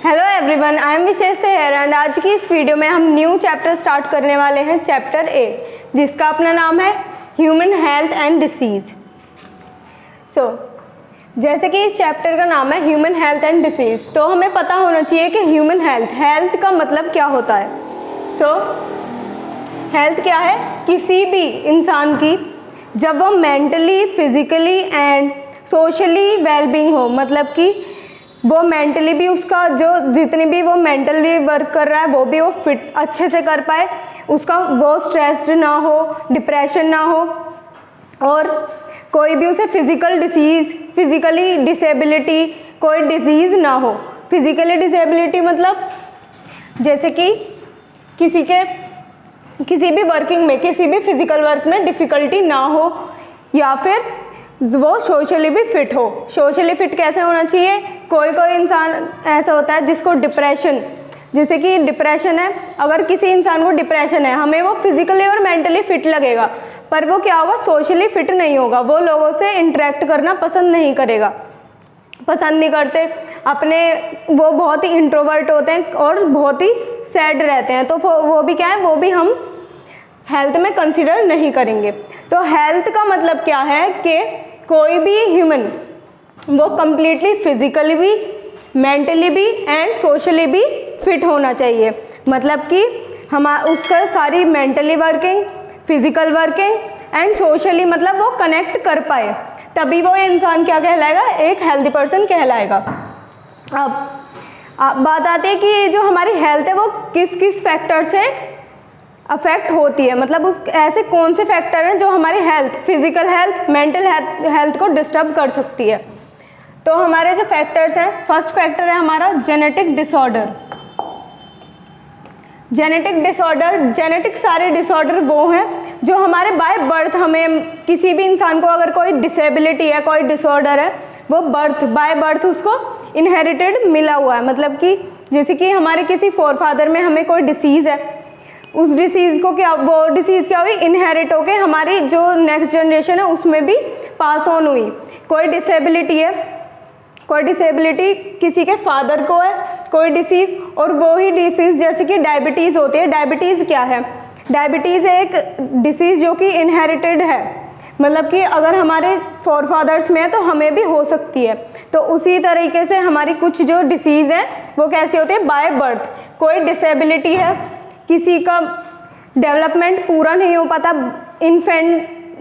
Hello everyone, I am Vishesh Sehar and आज की इस वीडियो में हम न्यू चैप्टर स्टार्ट करने वाले हैं, चैप्टर 8, जिसका अपना नाम है ह्यूमन हेल्थ एंड डिसीज़। जैसे कि इस चैप्टर का नाम है ह्यूमन हेल्थ एंड डिसीज़, तो हमें पता होना चाहिए कि ह्यूमन हेल्थ का मतलब क्या होता है। हेल्थ क्या है? किसी भी इंसान की जब वो mentally, physically and socially wellbeing हो, मतलब कि वो मेंटली भी उसका जो जितनी भी वो मेंटली वर्क कर रहा है वो भी वो फिट अच्छे से कर पाए, उसका वो स्ट्रेस्ड ना हो, डिप्रेशन ना हो, और कोई भी उसे फिजिकली डिसेबिलिटी, कोई डिजीज़ ना हो। फिजिकली डिसेबिलिटी मतलब जैसे कि किसी भी वर्किंग में, किसी भी फिजिकल वर्क में डिफ़िकल्टी ना हो, या फिर वो सोशली भी फिट हो। सोशली फिट कैसे होना चाहिए? कोई इंसान ऐसा होता है जिसको डिप्रेशन, जैसे कि डिप्रेशन है, अगर किसी इंसान को डिप्रेशन है, हमें वो फिजिकली और मेंटली फिट लगेगा, पर वो क्या होगा, सोशली फिट नहीं होगा, वो लोगों से इंटरेक्ट करना पसंद नहीं करते अपने, वो बहुत ही इंट्रोवर्ट होते हैं और बहुत ही सैड रहते हैं, तो वो भी क्या है, वो भी हम हेल्थ में कंसिडर नहीं करेंगे। तो हेल्थ का मतलब क्या है कि कोई भी ह्यूमन वो कंप्लीटली फिजिकली भी, मेंटली भी एंड सोशली भी फिट होना चाहिए। मतलब कि उसका सारी mentally working, physical working and socially, मतलब वो कनेक्ट कर पाए, तभी वो इंसान क्या कहलाएगा, एक हेल्दी पर्सन कहलाएगा। अब बात आती है कि जो हमारी हेल्थ है वो किस किस फैक्टर से अफेक्ट होती है, मतलब ऐसे कौन से फैक्टर हैं जो हमारी health, physical health, mental health को डिस्टर्ब कर सकती है। तो हमारे जो फैक्टर्स हैं, फर्स्ट फैक्टर है हमारा जेनेटिक डिसऑर्डर। जेनेटिक सारे डिसऑर्डर वो हैं जो हमारे बाय बर्थ, हमें किसी भी इंसान को अगर कोई डिसेबिलिटी है, कोई डिसऑर्डर है, वो बाय बर्थ उसको इनहेरिटेड मिला हुआ है। मतलब कि जैसे कि हमारे किसी फोरफादर में हमें कोई डिसीज़ है, उस डिसीज़ को वो डिसीज़ क्या हुई, इनहेरिट होके हमारी जो नेक्स्ट जनरेशन है उसमें भी पास ऑन हुई। कोई डिसेबिलिटी किसी के फादर को है, कोई डिसीज़, और वो ही डिसीज़ जैसे कि डायबिटीज़ होती है। डायबिटीज़ क्या है? डायबिटीज़ एक डिसीज़ जो कि इनहेरिटेड है, मतलब कि अगर हमारे फोरफादर्स में है तो हमें भी हो सकती है। तो उसी तरीके से हमारी कुछ जो डिसीज़ हैं वो कैसे होते हैं, बाय बर्थ। कोई डिसेबिलिटी है, किसी का डेवलपमेंट पूरा नहीं हो पाता,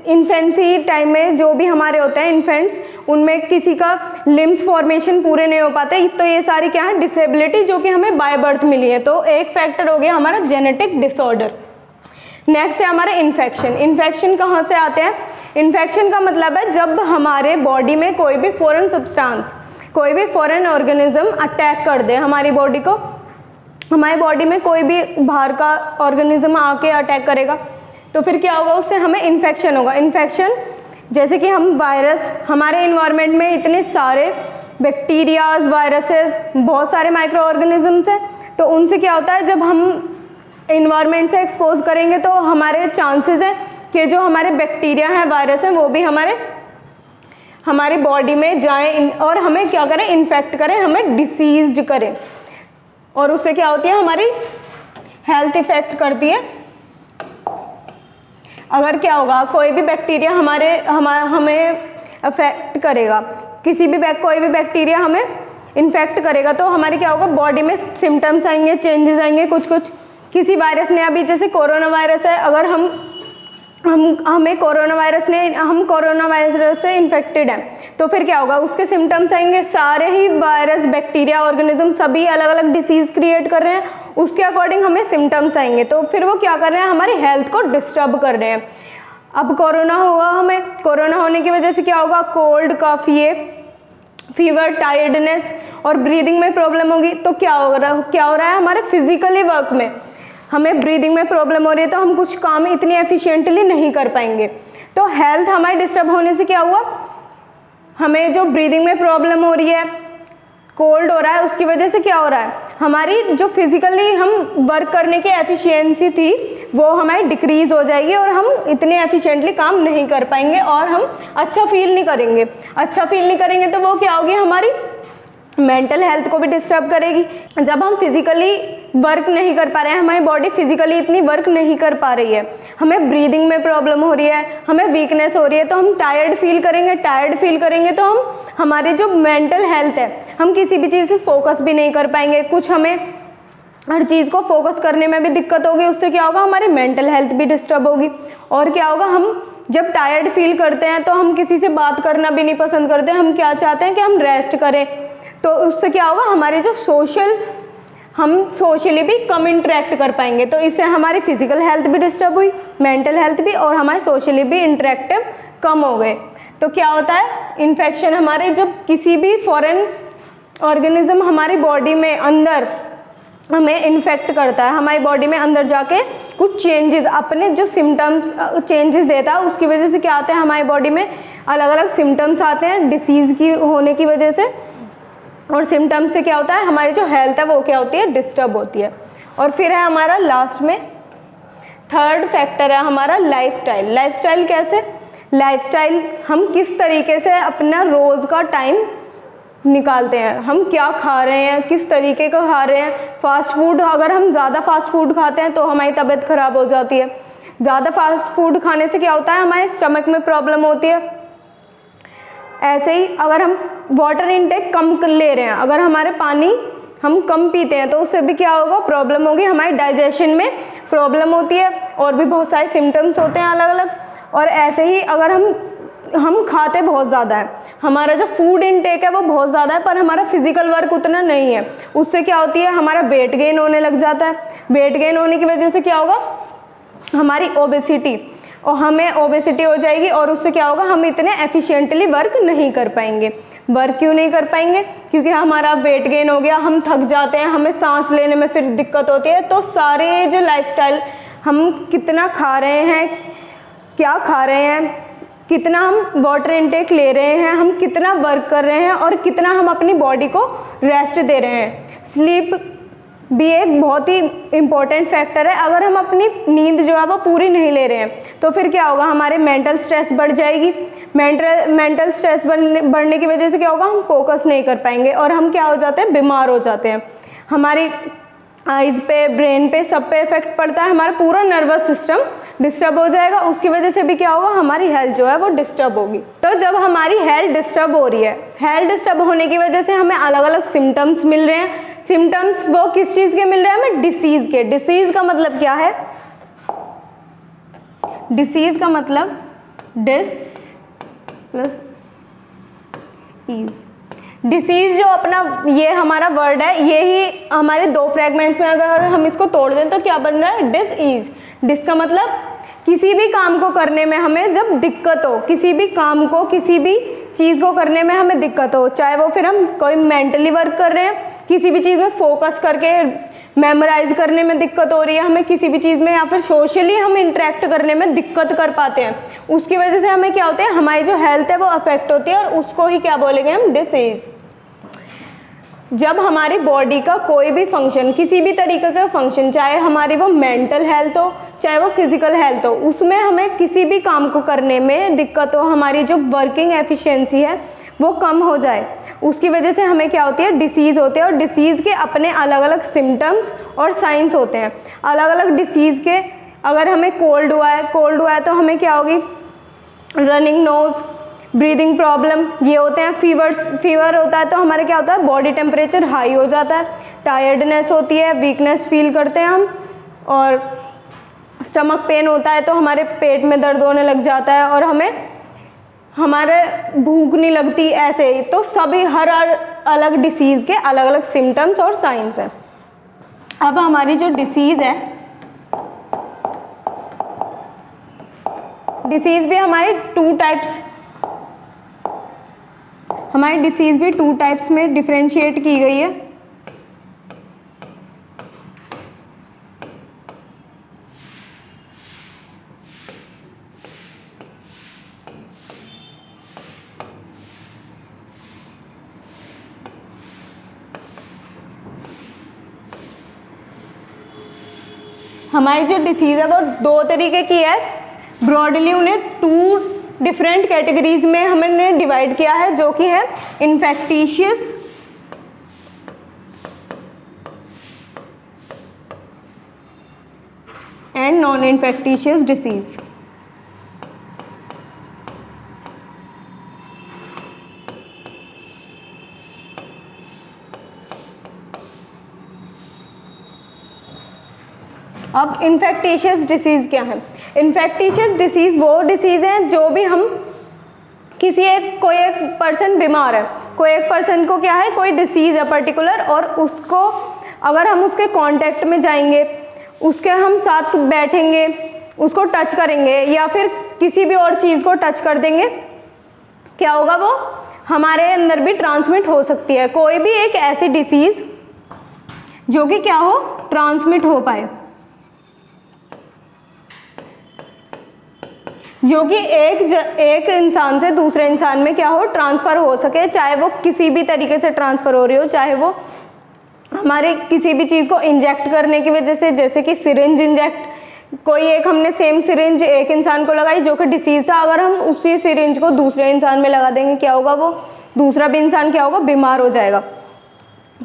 इन्फेंसी टाइम में जो भी हमारे होते हैं इन्फेंट्स, उनमें किसी का लिम्स फॉर्मेशन पूरे नहीं हो पाते, तो ये सारी क्या है, डिसेबिलिटी जो कि हमें बाय बर्थ मिली है। तो एक फैक्टर हो गया हमारा जेनेटिक डिसऑर्डर। नेक्स्ट है हमारा इन्फेक्शन। इन्फेक्शन कहाँ से आते हैं? इन्फेक्शन का मतलब है जब हमारे बॉडी में कोई भी फॉरेन सब्सटेंस, कोई भी फॉरेन ऑर्गेनिज्म अटैक कर दे हमारी बॉडी को, हमारी बॉडी में कोई भी बाहर का ऑर्गेनिज्म आके अटैक करेगा, तो फिर क्या होगा, उससे हमें इन्फेक्शन होगा। इन्फेक्शन जैसे कि हम वायरस, हमारे इन्वायरमेंट में इतने सारे बैक्टीरियाज, वायरसेस, बहुत सारे माइक्रो ऑर्गेनिजम्स हैं, तो उनसे क्या होता है, जब हम इन्वायरमेंट से एक्सपोज करेंगे तो हमारे चांसेस हैं कि जो हमारे बैक्टीरिया हैं, वायरस हैं, वो भी हमारी बॉडी में जाएं और हमें क्या करें, इन्फेक्ट करें, हमें डिसीज्ड करें, और उससे क्या होती है, हमारी हेल्थ इफेक्ट करती है। अगर क्या होगा, कोई भी बैक्टीरिया हमें अफेक्ट करेगा, कोई भी बैक्टीरिया हमें इन्फेक्ट करेगा, तो हमारे क्या होगा, बॉडी में सिम्टम्स आएंगे, चेंजेस आएंगे कुछ। किसी वायरस ने, अभी जैसे कोरोना वायरस है, अगर हम कोरोना वायरस से इन्फेक्टेड हैं, तो फिर क्या होगा, उसके सिम्टम्स आएंगे। सारे ही वायरस, बैक्टीरिया, ऑर्गेनिज्म सभी अलग अलग डिसीज़ क्रिएट कर रहे हैं, उसके अकॉर्डिंग हमें सिम्टम्स आएंगे, तो फिर वो क्या कर रहे हैं, हमारी हेल्थ को डिस्टर्ब कर रहे हैं। अब कोरोना हुआ, हमें कोरोना होने की वजह से क्या होगा, कोल्ड, कफ, ये फीवर, टायर्डनेस और ब्रीदिंग में प्रॉब्लम होगी। तो क्या हो रहा है, हमारे फिजिकली वर्क में हमें ब्रीदिंग में प्रॉब्लम हो रही है, तो हम कुछ काम इतनी एफिशिएंटली नहीं कर पाएंगे। तो हेल्थ हमारी डिस्टर्ब होने से क्या हुआ, हमें जो ब्रीदिंग में प्रॉब्लम हो रही है, कोल्ड हो रहा है, उसकी वजह से क्या हो रहा है, हमारी जो फिजिकली हम वर्क करने की एफिशिएंसी थी वो हमारी डिक्रीज हो जाएगी, और हम इतने एफिशिएंटली काम नहीं कर पाएंगे, और हम अच्छा फील नहीं करेंगे तो वो क्या होगी, हमारी मेंटल हेल्थ को भी डिस्टर्ब करेगी। जब हम फिजिकली वर्क नहीं कर पा रहे हैं, हमारी बॉडी फिजिकली इतनी वर्क नहीं कर पा रही है, हमें ब्रीदिंग में प्रॉब्लम हो रही है, हमें वीकनेस हो रही है, तो हम टायर्ड फील करेंगे तो हमारे जो मेंटल हेल्थ है, हम किसी भी चीज़ पे फोकस भी नहीं कर पाएंगे, कुछ हमें हर चीज़ को फोकस करने में भी दिक्कत होगी। उससे क्या होगा, हमारी मेंटल हेल्थ भी डिस्टर्ब होगी। और क्या होगा, हम जब टायर्ड फील करते हैं तो हम किसी से बात करना भी नहीं पसंद करते, हम क्या चाहते हैं कि हम रेस्ट करें। तो उससे क्या होगा, हमारे जो हम सोशली भी कम इंटरेक्ट कर पाएंगे, तो इससे हमारी फिजिकल हेल्थ भी डिस्टर्ब हुई, मेंटल हेल्थ भी, और हमारे सोशली भी इंटरेक्टिव कम हो गए। तो क्या होता है, इन्फेक्शन हमारे, जब किसी भी फॉरेन ऑर्गेनिज्म हमारी बॉडी में अंदर हमें इन्फेक्ट करता है, हमारी बॉडी में अंदर जाके कुछ चेंजेस, अपने जो सिम्टम्स चेंजेस देता है, उसकी वजह से क्या होता है, हमारी बॉडी में अलग अलग सिम्टम्स आते हैं डिसीज़ की होने की वजह से। और सिम्टम्स से क्या होता है, हमारी जो हेल्थ है वो क्या होती है, डिस्टर्ब होती है। और फिर है हमारा लास्ट में थर्ड फैक्टर है हमारा लाइफस्टाइल। लाइफस्टाइल कैसे, लाइफस्टाइल हम किस तरीके से अपना रोज़ का टाइम निकालते हैं, हम क्या खा रहे हैं, किस तरीके का खा रहे हैं। फास्ट फूड, अगर हम ज़्यादा फास्ट फूड खाते हैं तो हमारी तबीयत ख़राब हो जाती है। ज़्यादा फास्ट फूड खाने से क्या होता है, हमारे स्टमक में प्रॉब्लम होती है। ऐसे ही अगर हम वाटर इनटेक कम ले रहे हैं, अगर हमारे पानी हम कम पीते हैं, तो उससे भी क्या होगा, प्रॉब्लम होगी, हमारे डाइजेशन में प्रॉब्लम होती है, और भी बहुत सारे सिम्टम्स होते हैं अलग अलग। और ऐसे ही अगर हम खाते बहुत ज़्यादा है, हमारा जो फूड इनटेक है वो बहुत ज़्यादा है, पर हमारा फिजिकल वर्क उतना नहीं है, उससे क्या होती है, हमारा वेट गेन होने लग जाता है। वेट गेन होने की वजह से क्या होगा, हमारी ओबेसिटी, और हमें ओबेसिटी हो जाएगी, और उससे क्या होगा, हम इतने एफिशिएंटली वर्क नहीं कर पाएंगे। वर्क क्यों नहीं कर पाएंगे, क्योंकि हमारा वेट गेन हो गया, हम थक जाते हैं, हमें सांस लेने में फिर दिक्कत होती है। तो सारे जो लाइफस्टाइल, हम कितना खा रहे हैं, क्या खा रहे हैं, कितना हम वाटर इनटेक ले रहे हैं, हम कितना वर्क कर रहे हैं, और कितना हम अपनी बॉडी को रेस्ट दे रहे हैं। स्लीप भी एक बहुत ही इम्पॉर्टेंट फैक्टर है। अगर हम अपनी नींद जो है वो पूरी नहीं ले रहे हैं, तो फिर क्या होगा, हमारे मेंटल स्ट्रेस बढ़ जाएगी। मेंटल स्ट्रेस बढ़ने की वजह से क्या होगा, हम फोकस नहीं कर पाएंगे, और हम क्या हो जाते हैं, बीमार हो जाते हैं। हमारी आइज़ पे, ब्रेन पे, सब पे इफेक्ट पड़ता है, हमारा पूरा नर्वस सिस्टम डिस्टर्ब हो जाएगा। उसकी वजह से भी क्या होगा, हमारी हेल्थ जो है वो डिस्टर्ब होगी। तो जब हमारी हेल्थ डिस्टर्ब हो रही है, हेल्थ डिस्टर्ब होने की वजह से हमें अलग अलग सिम्टम्स मिल रहे हैं। सिम्टम्स वो किस चीज़ के मिल रहे हैं, हमें डिसीज़ के। डिसीज़ का मतलब क्या है, डिसीज़ का मतलब डिस प्लस ईज। डिसीज़ जो अपना ये हमारा वर्ड है, ये ही हमारे दो फ्रेगमेंट्स में अगर हम इसको तोड़ दें तो क्या बन रहा है, डिसीज़। डिस का मतलब किसी भी काम को करने में हमें जब दिक्कत हो, किसी भी काम को, किसी भी चीज़ को करने में हमें दिक्कत हो, चाहे वो फिर हम कोई मेंटली वर्क कर रहे हैं, किसी भी चीज़ में फोकस करके मेमोराइज करने में दिक्कत हो रही है, हमें किसी भी चीज़ में, या फिर सोशली हम इंटरेक्ट करने में दिक्कत कर पाते हैं, उसकी वजह से हमें क्या होता है, हमारी जो हेल्थ है वो अफेक्ट होती है, और उसको ही क्या बोलेंगे हम, डिसीज़। जब हमारी बॉडी का कोई भी फंक्शन, किसी भी तरीके का फंक्शन, चाहे हमारी वो मेंटल हेल्थ हो, चाहे वो फिजिकल हेल्थ हो, उसमें हमें किसी भी काम को करने में दिक्कत हो, हमारी जो वर्किंग एफिशिएंसी है वो कम हो जाए, उसकी वजह से हमें क्या होती है, डिसीज़ होते हैं। और डिसीज़ के अपने अलग अलग सिम्टम्स और साइंस होते हैं। अलग अलग डिसीज़ के, अगर हमें कोल्ड हुआ है तो हमें क्या होगी, रनिंग नोज़, ब्रीदिंग प्रॉब्लम, ये होते हैं। फीवर होता है तो हमारे क्या होता है, बॉडी टेम्परेचर हाई हो जाता है, टायर्डनेस होती है, वीकनेस फील करते हैं हम, और स्टमक पेन होता है तो हमारे पेट में दर्द होने लग जाता है, और हमारे भूख नहीं लगती, ऐसे ही। तो सभी हर अलग डिसीज़ के अलग अलग सिम्टम्स और साइंस हैं। अब हमारी जो डिसीज़ है, डिसीज़ भी हमारी हमारी डिसीज़ भी 2 टाइप्स में डिफरेंशिएट की गई है। हमारी जो डिसीज़ है वो 2 तरीके की है। ब्रॉडली उन्हें 2 डिफरेंट कैटेगरीज में हमने डिवाइड किया है, जो कि है इन्फेक्टिशियस नॉन इन्फेक्टिशियस डिसीज। अब इन्फेक्टिशियस डिसीज़ क्या है? इन्फेक्टिशियस डिसीज़ वो डिसीज़ हैं जो भी हम कोई एक पर्सन बीमार है, कोई एक पर्सन को क्या है, कोई डिसीज़ है पर्टिकुलर, और उसको अगर हम उसके कांटेक्ट में जाएंगे, उसके हम साथ बैठेंगे, उसको टच करेंगे या फिर किसी भी और चीज़ को टच कर देंगे, क्या होगा, वो हमारे अंदर भी ट्रांसमिट हो सकती है। कोई भी एक ऐसी डिसीज़ जो कि क्या हो, ट्रांसमिट हो पाए, जो कि एक इंसान से दूसरे इंसान में क्या हो, ट्रांसफ़र हो सके, चाहे वो किसी भी तरीके से ट्रांसफ़र हो रही हो, चाहे वो हमारे किसी भी चीज़ को इंजेक्ट करने की वजह से, जैसे कि सिरिंज इंजेक्ट, कोई एक हमने सेम सिरिंज एक इंसान को लगाई जो कि डिसीज़ था, अगर हम उसी सिरिंज को दूसरे इंसान में लगा देंगे, क्या होगा, वो दूसरा भी इंसान क्या होगा, बीमार हो जाएगा।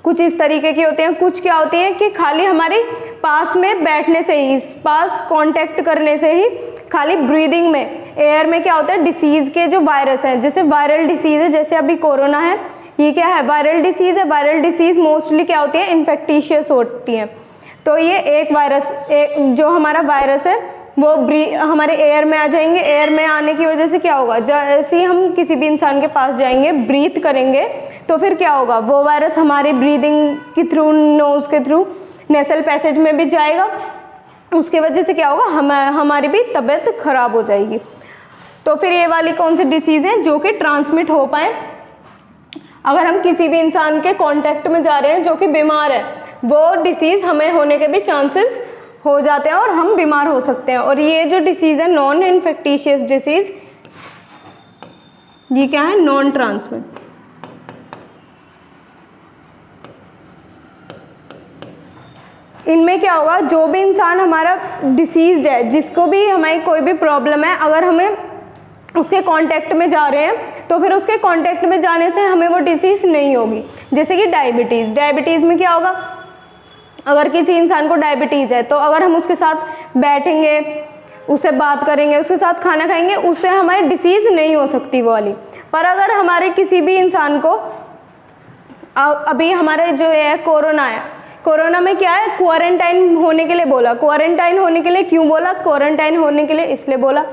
कुछ इस तरीके की होती हैं। कुछ क्या होती हैं कि खाली हमारे पास में बैठने से ही, पास कांटेक्ट करने से ही, खाली ब्रीदिंग में, एयर में क्या होता है, डिसीज़ के जो वायरस हैं, जैसे वायरल डिसीज़ है, जैसे अभी कोरोना है, ये क्या है, वायरल डिसीज़ है। वायरल डिसीज़ मोस्टली क्या होती है, इन्फेक्टिशियस होती हैं। तो ये एक वायरस, जो हमारा वायरस है वो हमारे एयर में आ जाएंगे। एयर में आने की वजह से क्या होगा, जैसे ही हम किसी भी इंसान के पास जाएंगे, ब्रीथ करेंगे, तो फिर क्या होगा, वो वायरस हमारी ब्रीदिंग के थ्रू, नोज़ के थ्रू, नेसल पैसेज में भी जाएगा। उसकी वजह से क्या होगा, हमारी भी तबीयत खराब हो जाएगी। तो फिर ये वाली कौन सी डिसीज़ हैं जो कि ट्रांसमिट हो पाए, अगर हम किसी भी इंसान के कांटेक्ट में जा रहे हैं जो कि बीमार है, वो डिसीज़ हमें होने के भी चांसेस हो जाते हैं और हम बीमार हो सकते हैं। और ये जो डिसीज़ है नॉन इन्फेक्टिशियस डिसीज़, ये क्या है, नॉन ट्रांसमिट। इनमें क्या होगा, जो भी इंसान हमारा डिसीज़्ड है, जिसको भी हमारी कोई भी प्रॉब्लम है, अगर हमें उसके कांटेक्ट में जा रहे हैं तो फिर उसके कांटेक्ट में जाने से हमें वो डिसीज़ नहीं होगी। जैसे कि डायबिटीज़ में क्या होगा, अगर किसी इंसान को डायबिटीज़ है तो अगर हम उसके साथ बैठेंगे, उससे बात करेंगे, उसके साथ खाना खाएंगे, उससे हमारी डिसीज़ नहीं हो सकती वो वाली। पर अगर हमारे किसी भी इंसान को, अभी हमारे जो है कोरोना है, कोरोना में क्या है, क्वारंटाइन होने के लिए बोला। क्वारंटाइन होने के लिए क्यों बोला, क्वारंटाइन होने के लिए इसलिए बोला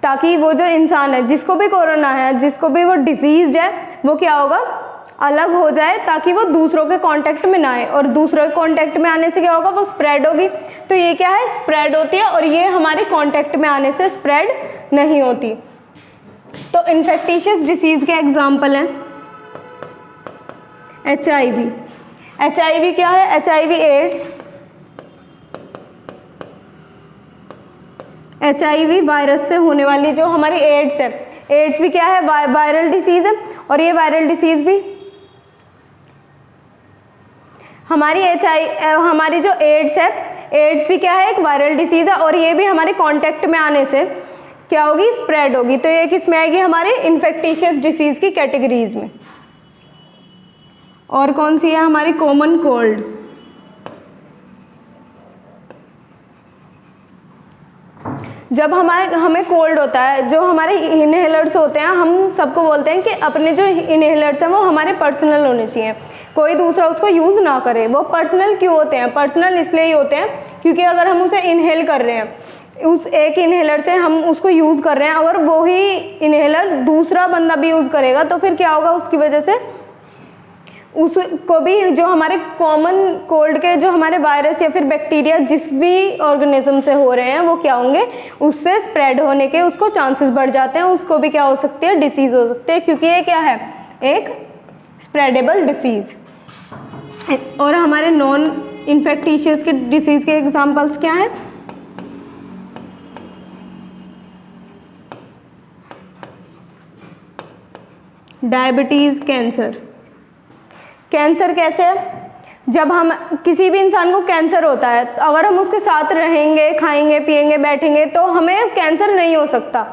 ताकि वो जो इंसान है, जिसको भी कोरोना है, जिसको भी वो डिसीज़्ड है, वो क्या होगा, अलग हो जाए, ताकि वो दूसरों के कांटेक्ट में ना आए। और दूसरों के कांटेक्ट में आने से क्या होगा, वो स्प्रेड होगी। तो ये क्या है, स्प्रेड होती है, और ये हमारे कांटेक्ट में आने से स्प्रेड नहीं होती। तो इन्फेक्टिशियस डिसीज़ के एग्जाम्पल हैं HIV। HIV क्या है, HIV एड्स, HIV वायरस से होने वाली जो हमारी एड्स है, एड्स भी क्या है, वायरल डिसीज़ है। और ये वायरल डिसीज़ भी हमारी जो एड्स है, एड्स भी क्या है, एक वायरल डिसीज़ है, और ये भी हमारे कांटेक्ट में आने से क्या होगी, स्प्रेड होगी। तो ये किस में आएगी, हमारे इन्फेक्टिशियस डिसीज़ की कैटेगरीज में। और कौन सी है, हमारी कॉमन कोल्ड। जब हमें कोल्ड होता है, जो हमारे इनहेलर्स होते हैं, हम सबको बोलते हैं कि अपने जो इनहेलर्स हैं वो हमारे पर्सनल होने चाहिए, कोई दूसरा उसको यूज़ ना करे। वो पर्सनल क्यों होते हैं, पर्सनल इसलिए ही होते हैं क्योंकि अगर हम उसे इनहेल कर रहे हैं, उस एक इनहेलर से हम उसको यूज़ कर रहे हैं, अगर वो ही इनहेलर दूसरा बंदा भी यूज़ करेगा तो फिर क्या होगा, उसकी वजह से उसको भी, जो हमारे कॉमन कोल्ड के जो हमारे वायरस या फिर बैक्टीरिया जिस भी ऑर्गेनिज्म से हो रहे हैं, वो क्या होंगे, उससे स्प्रेड होने के उसको चांसेस बढ़ जाते हैं, उसको भी क्या हो सकती है, डिसीज़ हो सकती है, क्योंकि ये क्या है, एक स्प्रेडेबल डिसीज़। और हमारे नॉन इन्फेक्टिशियस के डिसीज़ के एग्जांपल्स क्या हैं, डायबिटीज़, कैंसर कैसे है, जब हम किसी भी इंसान को कैंसर होता है, तो अगर हम उसके साथ रहेंगे, खाएंगे, पिएंगे, बैठेंगे, तो हमें कैंसर नहीं हो सकता।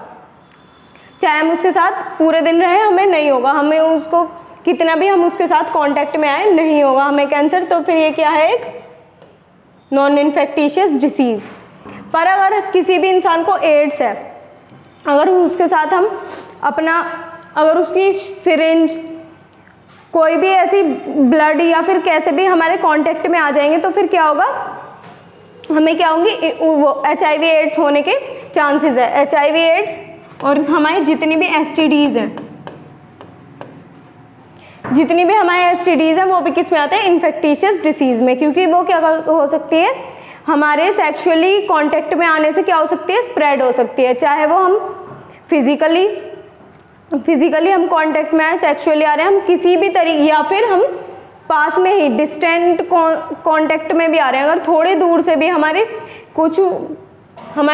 चाहे हम उसके साथ पूरे दिन रहें, हमें नहीं होगा, हमें उसको कितना भी हम उसके साथ कांटेक्ट में आए, नहीं होगा हमें कैंसर। तो फिर ये क्या है, एक नॉन इन्फेक्टिशियस डिसीज़। पर अगर किसी भी इंसान को एड्स है, अगर उसके साथ हम अगर उसकी सिरिंज, कोई भी ऐसी ब्लड या फिर कैसे भी हमारे कांटेक्ट में आ जाएंगे तो फिर क्या होगा, हमें क्या होंगी, वो HIV एड्स होने के चांसेस है। HIV एड्स और हमारी जितनी भी STDs हैं, जितनी भी हमारे STDs हैं वो भी किस में आते हैं, इन्फेक्टिशियस डिसीज़ में, क्योंकि वो क्या हो सकती है, हमारे सेक्सुअली कांटेक्ट में आने से क्या हो सकती है, स्प्रेड हो सकती है। चाहे वो हम फिजिकली हम कांटेक्ट में आए, सेक्सुअली आ रहे हैं हम किसी भी तरीके, या फिर हम पास में ही डिस्टेंट कांटेक्ट में भी आ रहे हैं, अगर थोड़ी दूर से भी हमारे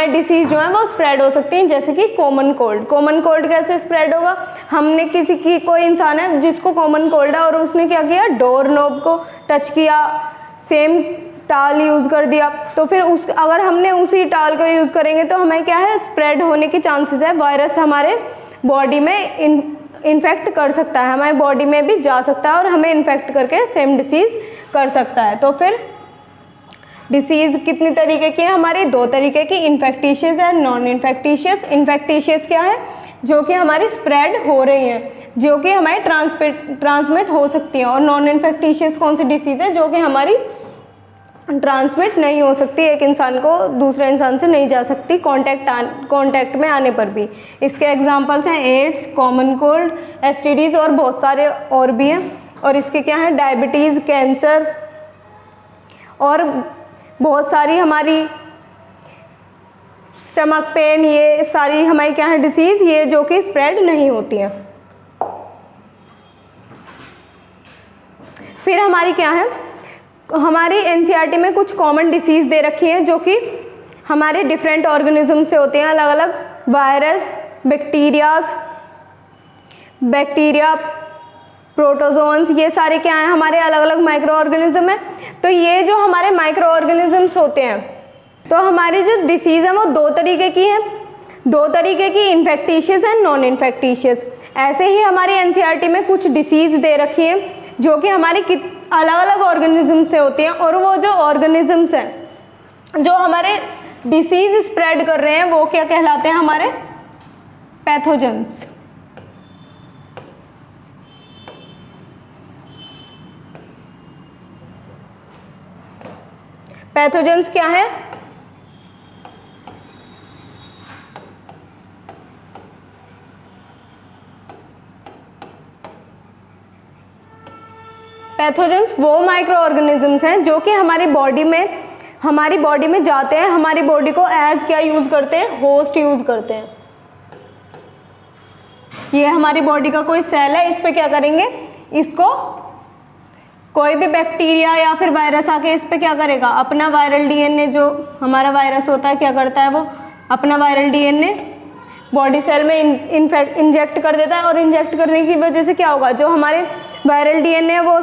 डिसीज़ जो है वो स्प्रेड हो सकती हैं। जैसे कि कॉमन कोल्ड कैसे स्प्रेड होगा, हमने कोई इंसान है जिसको कॉमन कोल्ड है और उसने क्या किया, डोर नॉब को टच किया, सेम टाल यूज़ कर दिया, तो फिर अगर हमने उसी टाल को यूज़ करेंगे तो हमें क्या है, स्प्रेड होने की चांसेस है, वायरस हमारे बॉडी में इन्फेक्ट कर सकता है, हमारे बॉडी में भी जा सकता है और हमें इन्फेक्ट करके सेम डिसीज़ कर सकता है। तो फिर डिसीज़ कितनी तरीके की है, हमारी 2 तरीके की, इन्फेक्टिशियस है, नॉन इन्फेक्टिशियस। इन्फेक्टिशियस क्या है, जो कि हमारी स्प्रेड हो रही हैं, जो कि हमारी ट्रांसमिट हो सकती हैं, और नॉन इन्फेक्टिशियस कौन सी डिसीज़ है, जो कि हमारी ट्रांसमिट नहीं हो सकती, एक इंसान को दूसरे इंसान से नहीं जा सकती कांटेक्ट में आने पर भी। इसके एग्जांपल्स हैं एड्स, कॉमन कोल्ड, STDs और बहुत सारे और भी हैं। और इसके क्या हैं, डायबिटीज़, कैंसर और बहुत सारी हमारी स्टमक पेन, ये सारी हमारी क्या है, डिसीज़, ये जो कि स्प्रेड नहीं होती हैं। फिर हमारी क्या है, हमारी NCERT में कुछ कॉमन डिसीज़ दे रखी है जो कि हमारे डिफरेंट ऑर्गेनिज्म से होते हैं, अलग अलग वायरस, बैक्टीरिया, प्रोटोजोन्स, ये सारे क्या हैं, हमारे अलग अलग माइक्रो ऑर्गेनिज्म है। तो ये जो हमारे माइक्रो ऑर्गेनिजम्स होते हैं, तो हमारी जो डिसीज़ है वो 2 तरीके की है, 2 तरीके की, इन्फेक्टिशियस एंड नॉन इन्फेक्टिशियस। ऐसे ही हमारी NCERT में कुछ डिसीज़ दे रखी है जो कि हमारी अलग अलग ऑर्गेनिज्म से होती हैं, और वो जो ऑर्गेनिजम्स हैं जो हमारे डिसीज़ स्प्रेड कर रहे हैं वो क्या कहलाते हैं, हमारे पैथोजेंस। पैथोजेंस क्या है, पैथोजेंस वो माइक्रो ऑर्गेनिजम्स हैं जो कि हमारी बॉडी में जाते हैं, हमारी बॉडी को एज क्या यूज़ करते हैं, होस्ट यूज़ करते हैं। ये हमारी बॉडी का कोई सेल है, इस पे क्या करेंगे, इसको कोई भी बैक्टीरिया या फिर वायरस आके इस पे क्या करेगा, अपना वायरल DNA, जो हमारा वायरस होता है क्या करता है, वो अपना वायरल DNA बॉडी सेल में इंजेक्ट कर देता है, और इंजेक्ट करने की वजह से क्या होगा, जो हमारे वायरल DNA है वो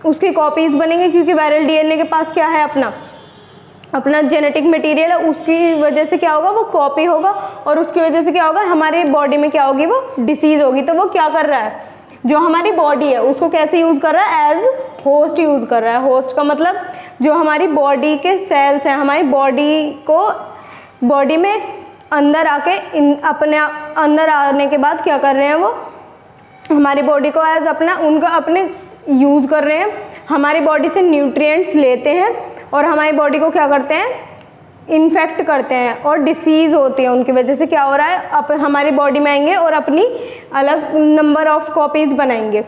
उसकी कॉपीज़ बनेंगे, क्योंकि वायरल DNA के पास क्या है, अपना जेनेटिक मटेरियल है, उसकी वजह से क्या होगा, वो कॉपी होगा, और उसकी वजह से क्या होगा, हमारे बॉडी में क्या होगी, वो डिसीज़ होगी। तो वो क्या कर रहा है, जो हमारी बॉडी है उसको कैसे यूज़ कर रहा है, एज होस्ट यूज़ कर रहा है। होस्ट का मतलब जो हमारी बॉडी के सेल्स हैं, हमारी बॉडी में अंदर आके अपने अंदर आने के बाद क्या कर रहे हैं, वो हमारी बॉडी को एज अपने यूज़ कर रहे हैं, हमारी बॉडी से न्यूट्रिएंट्स लेते हैं और हमारी बॉडी को क्या करते हैं, इन्फेक्ट करते हैं, और डिसीज़ होती है उनकी वजह से क्या हो रहा है, हमारी बॉडी में आएंगे और अपनी अलग नंबर ऑफ कॉपीज़ बनाएंगे,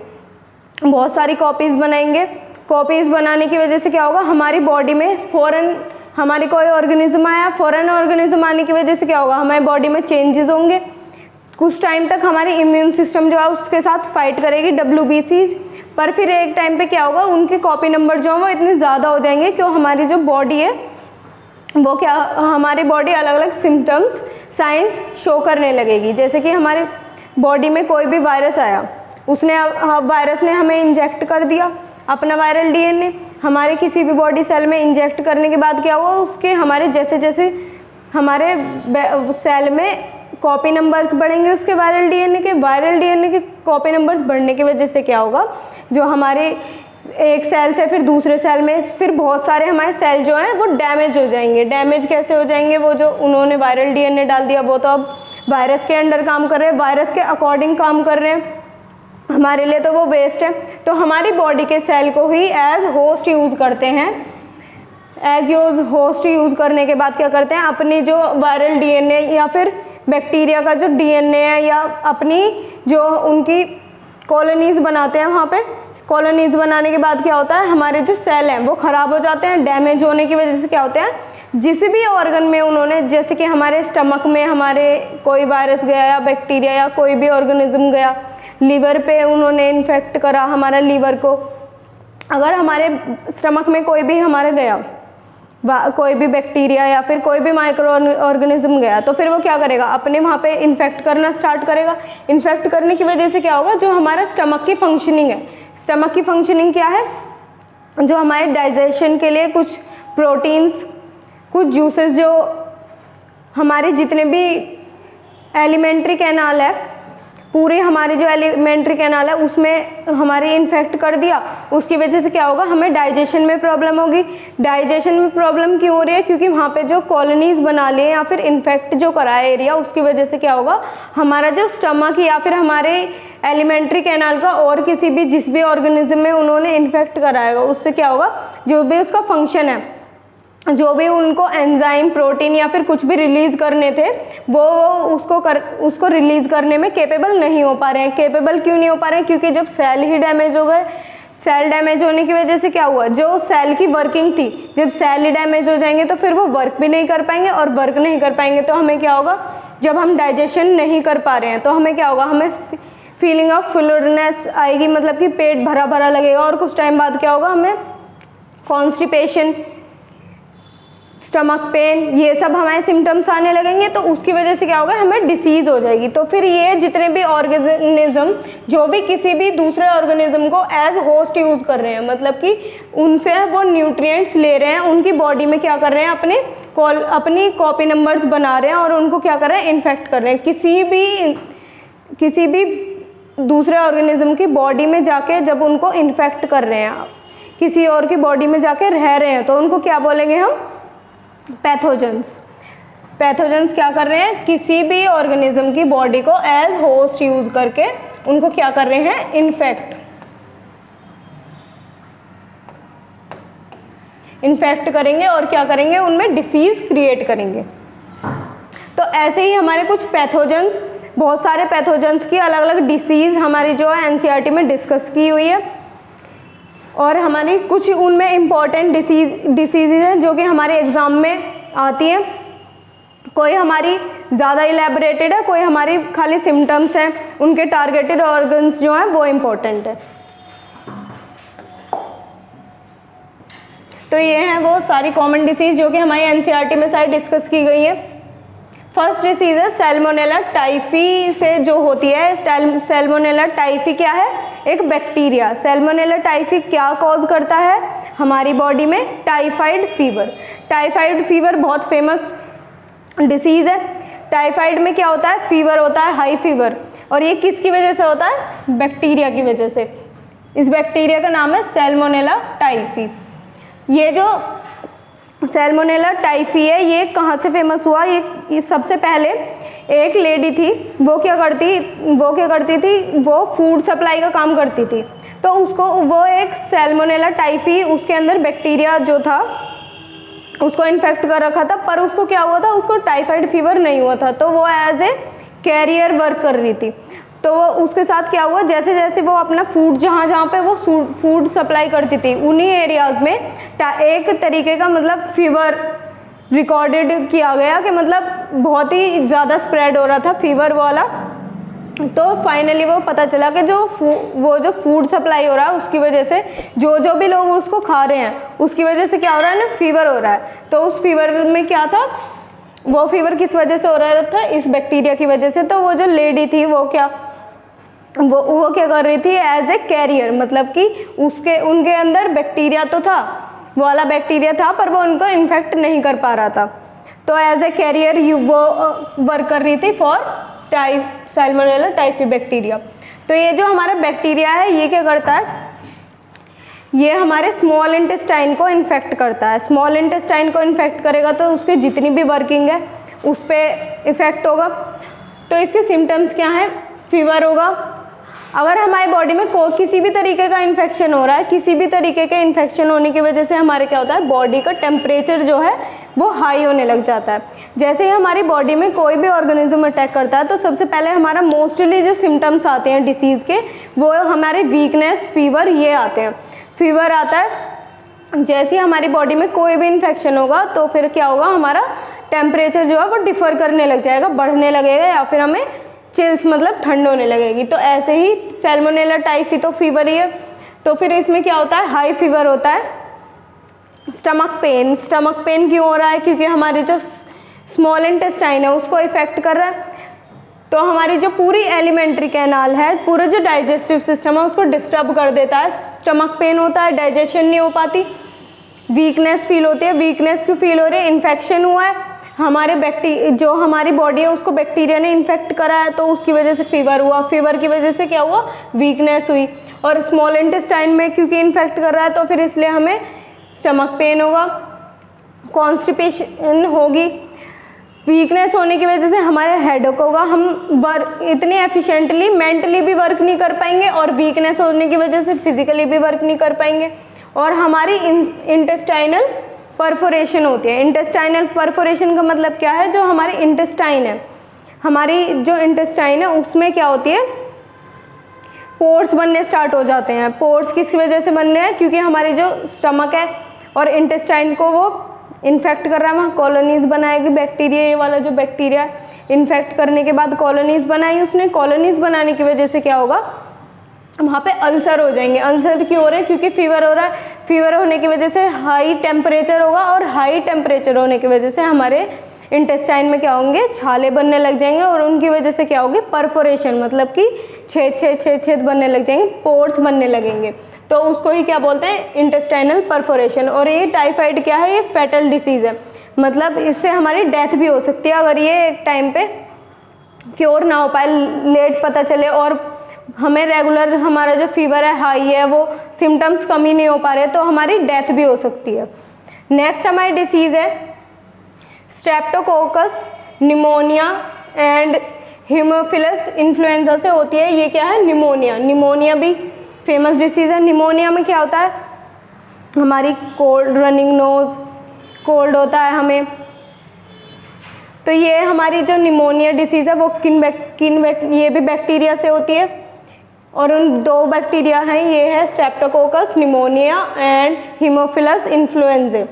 बहुत सारी कॉपीज़ बनाएंगे। कॉपीज़ बनाने की वजह से क्या होगा, हमारी बॉडी में फ़ौरन हमारी कोई ऑर्गेनिज्म आया, फ़ौरन ऑर्गेनिज्म आने की वजह से क्या होगा, हमारी बॉडी में चेंजेस होंगे, कुछ टाइम तक हमारी इम्यून सिस्टम जो है उसके साथ फाइट करेगी, WBCs, पर फिर एक टाइम पे क्या होगा, उनके कॉपी नंबर जो है वो इतने ज़्यादा हो जाएंगे कि हमारी जो बॉडी है वो क्या, हमारी बॉडी अलग अलग सिम्टम्स, साइंस शो करने लगेगी। जैसे कि हमारे बॉडी में कोई भी वायरस आया, वायरस ने हमें इंजेक्ट कर दिया अपना वायरल DNA, हमारे किसी भी बॉडी सेल में इंजेक्ट करने के बाद क्या हुआ, उसके हमारे जैसे जैसे हमारे सेल में कॉपी नंबर्स बढ़ेंगे उसके वायरल DNA के कॉपी नंबर्स बढ़ने की वजह से क्या होगा, जो हमारे एक सेल से फिर दूसरे सेल में फिर बहुत सारे हमारे सेल जो हैं वो डैमेज हो जाएंगे। डैमेज कैसे हो जाएंगे? वो जो उन्होंने वायरल डीएनए डाल दिया वो तो अब वायरस के अंडर काम कर रहे हैं, वायरस के अकॉर्डिंग काम कर रहे हैं, हमारे लिए तो वो वेस्ट है। तो हमारी बॉडी के सेल को ही एज होस्ट यूज़ करते हैं। एज होस्ट यूज़ करने के बाद क्या करते हैं, अपनी जो वायरल डीएनए या फिर बैक्टीरिया का जो डीएनए है या अपनी जो उनकी कॉलोनीज़ बनाते हैं, वहाँ पे कॉलोनीज़ बनाने के बाद क्या होता है, हमारे जो सेल हैं वो ख़राब हो जाते हैं। डैमेज होने की वजह से क्या होता है, जिस भी ऑर्गन में उन्होंने, जैसे कि हमारे स्टमक में हमारे कोई वायरस गया या बैक्टीरिया या कोई भी ऑर्गेनिज्म गया, लीवर पे उन्होंने इन्फेक्ट करा हमारा लीवर को, अगर हमारे स्टमक में कोई भी हमारे गया कोई भी बैक्टीरिया या फिर कोई भी माइक्रो ऑर्गेनिज्म गया, तो फिर वो क्या करेगा, अपने वहाँ पे इन्फेक्ट करना स्टार्ट करेगा। इन्फेक्ट करने की वजह से क्या होगा, जो हमारा स्टमक की फंक्शनिंग है, स्टमक की फंक्शनिंग क्या है, जो हमारे डाइजेशन के लिए कुछ प्रोटीन्स, कुछ जूसेस, जो हमारे जितने भी एलिमेंट्री कैनाल है, पूरी हमारी जो एलिमेंट्री कैनाल है उसमें हमारे इन्फेक्ट कर दिया, उसकी वजह से क्या होगा, हमें डाइजेशन में प्रॉब्लम होगी। डाइजेशन में प्रॉब्लम क्यों हो रही है, क्योंकि वहाँ पे जो कॉलोनीज़ बना लिए या फिर इन्फेक्ट जो करा है एरिया, उसकी वजह से क्या होगा, हमारा जो स्टमक या फिर हमारे एलिमेंट्री कैनाल का और किसी भी जिस भी ऑर्गेनिज्म में उन्होंने इन्फेक्ट कराएगा, उससे क्या होगा, जो भी उसका फंक्शन है, जो भी उनको एंजाइम, प्रोटीन या फिर कुछ भी रिलीज़ करने थे, वो उसको रिलीज़ करने में केपेबल नहीं हो पा रहे हैं। केपेबल क्यों नहीं हो पा रहे हैं, क्योंकि जब सेल ही डैमेज हो गए, सेल डैमेज होने की वजह से क्या हुआ, जो सेल की वर्किंग थी, जब सेल ही डैमेज हो जाएंगे तो फिर वो वर्क भी नहीं कर पाएंगे, और वर्क नहीं कर पाएंगे तो हमें क्या होगा, जब हम डाइजेशन नहीं कर पा रहे हैं तो हमें क्या होगा, हमें फीलिंग ऑफ फुलनेस आएगी, मतलब कि पेट भरा भरा लगेगा, और कुछ टाइम बाद क्या होगा, हमें कॉन्स्टिपेशन, स्टमक पेन, ये सब हमारे सिम्टम्स आने लगेंगे। तो उसकी वजह से क्या होगा, हमें डिसीज़ हो जाएगी। तो फिर ये जितने भी ऑर्गेनिज्म जो भी किसी भी दूसरे ऑर्गेनिज्म को एज होस्ट यूज़ कर रहे हैं, मतलब कि उनसे वो न्यूट्रिएंट्स ले रहे हैं, उनकी बॉडी में क्या कर रहे हैं, अपनी कॉपी नंबर्स बना रहे हैं और उनको क्या कर रहे हैं, इन्फेक्ट कर रहे हैं। किसी भी दूसरे ऑर्गेनिज्म की बॉडी में जाके जब उनको इन्फेक्ट कर रहे हैं, किसी और की बॉडी में जाके रह रहे हैं, तो उनको क्या बोलेंगे हम, पैथोजेंस। पैथोजेंस क्या कर रहे हैं, किसी भी ऑर्गेनिज्म की बॉडी को एज होस्ट यूज करके उनको क्या कर रहे हैं, इन्फेक्ट करेंगे और क्या करेंगे, उनमें डिसीज क्रिएट करेंगे। तो ऐसे ही हमारे कुछ पैथोजेंस, बहुत सारे पैथोजेंस की अलग अलग डिसीज हमारी जो है एनसीईआरटी में डिस्कस की हुई है, और हमारी कुछ उनमें इम्पॉर्टेंट डिसीज़ हैं जो कि हमारे एग्ज़ाम में आती हैं। कोई हमारी ज़्यादा इलेबोरेटेड है, कोई हमारी खाली सिम्टम्स हैं, उनके टारगेटेड ऑर्गन्स जो हैं वो इम्पॉर्टेंट है। तो ये हैं वो सारी कॉमन डिसीज़ जो कि हमारी एनसीईआरटी में सारी डिस्कस की गई है। फर्स्ट डिसीज़ है सैल्मोनेला टाइफी से जो होती है। सैल्मोनेला टाइफी क्या है, एक बैक्टीरिया। सैल्मोनेला टाइफी क्या कॉज करता है हमारी बॉडी में, टाइफाइड फीवर। टाइफाइड फीवर बहुत फेमस डिसीज़ है। टाइफाइड में क्या होता है, फीवर होता है, हाई फीवर, और ये किसकी वजह से होता है, बैक्टीरिया की वजह से। इस बैक्टीरिया का नाम है सैल्मोनेला टाइफी। ये जो सैल्मोनेला टाइफी है, ये कहाँ से फेमस हुआ, ये सबसे पहले एक लेडी थी, वो क्या करती थी, वो फूड सप्लाई का काम करती थी। तो वो एक सैल्मोनेला टाइफी, उसके अंदर बैक्टीरिया जो था उसको इन्फेक्ट कर रखा था, पर उसको क्या हुआ था, उसको टाइफाइड फीवर नहीं हुआ था। तो वो एज ए कैरियर वर्क कर रही थी। तो वो उसके साथ क्या हुआ, जैसे जैसे वो अपना फूड जहाँ पे वो फूड सप्लाई करती थी, उन्हीं एरियाज़ में एक तरीके का मतलब फीवर रिकॉर्डेड किया गया कि मतलब बहुत ही ज़्यादा स्प्रेड हो रहा था फीवर वाला। तो फाइनली वो पता चला कि वो जो फूड सप्लाई हो रहा है उसकी वजह से जो भी लोग उसको खा रहे हैं उसकी वजह से क्या हो रहा है ना, फीवर हो रहा है। तो उस फीवर में क्या था, वो फीवर किस वजह से हो रहा था, इस बैक्टीरिया की वजह से। तो वो जो लेडी थी वो क्या कर रही थी, एज ए कैरियर, मतलब कि उनके अंदर बैक्टीरिया तो था, वो वाला बैक्टीरिया था, पर वो उनको इन्फेक्ट नहीं कर पा रहा था। तो एज ए कैरियर वो वर्क कर रही थी फॉर सैल्मोनेला टाइफी बैक्टीरिया। तो ये जो हमारा बैक्टीरिया है, ये क्या करता है, ये हमारे स्मॉल इंटेस्टाइन को इन्फेक्ट करता है। स्मॉल इंटेस्टाइन को इन्फेक्ट करेगा तो उसकी जितनी भी वर्किंग है उस पर इफ़ेक्ट होगा। तो इसके सिम्टम्स क्या हैं? फीवर होगा। अगर हमारी बॉडी में किसी भी तरीके का इन्फेक्शन हो रहा है, किसी भी तरीके के इन्फेक्शन होने की वजह से हमारे क्या होता है, बॉडी का टेम्परेचर जो है वो हाई होने लग जाता है। जैसे ही हमारी बॉडी में कोई भी ऑर्गेनिज्म अटैक करता है तो सबसे पहले हमारा मोस्टली जो सिम्टम्स आते हैं डिसीज़ के वो हमारे वीकनेस, फीवर, ये आते हैं। फीवर आता है जैसे ही हमारी बॉडी में कोई भी इन्फेक्शन होगा तो फिर क्या होगा, हमारा टेम्परेचर जो है वो डिफ़र करने लग जाएगा, बढ़ने लगेगा, या फिर हमें चिल्स मतलब ठंड होने लगेगी। तो ऐसे ही सैल्मोनेला टाइफी तो फीवर ही है। तो फिर इसमें क्या होता है, हाई फीवर होता है। स्टमक पेन क्यों हो रहा है? क्योंकि हमारे जो स्मॉल इंटेस्टाइन है उसको इफेक्ट कर रहा है। तो हमारी जो पूरी एलिमेंट्री कैनाल है, पूरा जो डाइजेस्टिव सिस्टम है उसको डिस्टर्ब कर देता है। स्टमक पेन होता है, डाइजेशन नहीं हो पाती, वीकनेस फील होती है। वीकनेस क्यों फील हो रही है? इन्फेक्शन हुआ है, हमारे जो हमारी बॉडी है उसको बैक्टीरिया ने इन्फेक्ट करा है, तो उसकी वजह से फीवर हुआ। फीवर की वजह से क्या हुआ? वीकनेस हुई। और स्मॉल इंटेस्टाइन में क्योंकि इन्फेक्ट कर रहा है तो फिर इसलिए हमें स्टमक पेन होगा, कॉन्स्टिपेशन होगी। वीकनेस होने की वजह से हमारे हेडेक होगा, हम इतने एफिशिएंटली मेंटली भी वर्क नहीं कर पाएंगे, और वीकनेस होने की वजह से फिजिकली भी वर्क नहीं कर पाएंगे। और हमारी इंटेस्टाइनल परफोरेशन होती है। इंटेस्टाइनल परफोरेशन का मतलब क्या है? जो हमारी इंटेस्टाइन है, हमारी जो इंटेस्टाइन है उसमें क्या होती है, पोर्स बनने स्टार्ट हो जाते हैं। पोर्स किस वजह से बन रहे हैं? क्योंकि हमारी जो स्टमक है और इंटेस्टाइन को वो इन्फेक्ट कर रहा है, वहाँ कॉलोनीज बनाएगी बैक्टीरिया। ये वाला जो बैक्टीरिया इन्फेक्ट करने के बाद कॉलोनीज बनाई उसने, कॉलोनीज बनाने की वजह से क्या होगा, वहाँ पे अल्सर हो जाएंगे। अल्सर क्यों हो रहे हैं? क्योंकि फीवर हो रहा है। फीवर होने की वजह से हाई टेम्परेचर होगा, और हाई टेम्परेचर होने की वजह से हमारे इंटेस्टाइन में क्या होंगे, छाले बनने लग जाएंगे, और उनकी वजह से क्या होगी, परफोरेशन, मतलब कि छेद बनने लग जाएंगे, पोर्स बनने लगेंगे। तो उसको ही क्या बोलते हैं, इंटेस्टाइनल परफोरेशन। और ये टाइफाइड क्या है, ये फैटल डिसीज़ है, मतलब इससे हमारी डेथ भी हो सकती है अगर ये एक टाइम पे क्योर ना हो पाए, लेट पता चले, और हमें रेगुलर हमारा जो फीवर है हाई है, वो सिम्टम्स कम ही नहीं हो पा रहे, तो हमारी डेथ भी हो सकती है। नेक्स्ट हमारी डिसीज़ है Streptococcus pneumonia and Haemophilus influenza से होती है। ये क्या है, निमोनिया। निमोनिया भी फेमस डिसीज़ है। निमोनिया में क्या होता है, हमारी कोल्ड, रनिंग नोज, कोल्ड होता है हमें। तो ये हमारी जो निमोनिया डिसीज़ है वो ये भी बैक्टीरिया से होती है, और उन दो बैक्टीरिया हैं, ये है Streptococcus pneumonia and Haemophilus influenza.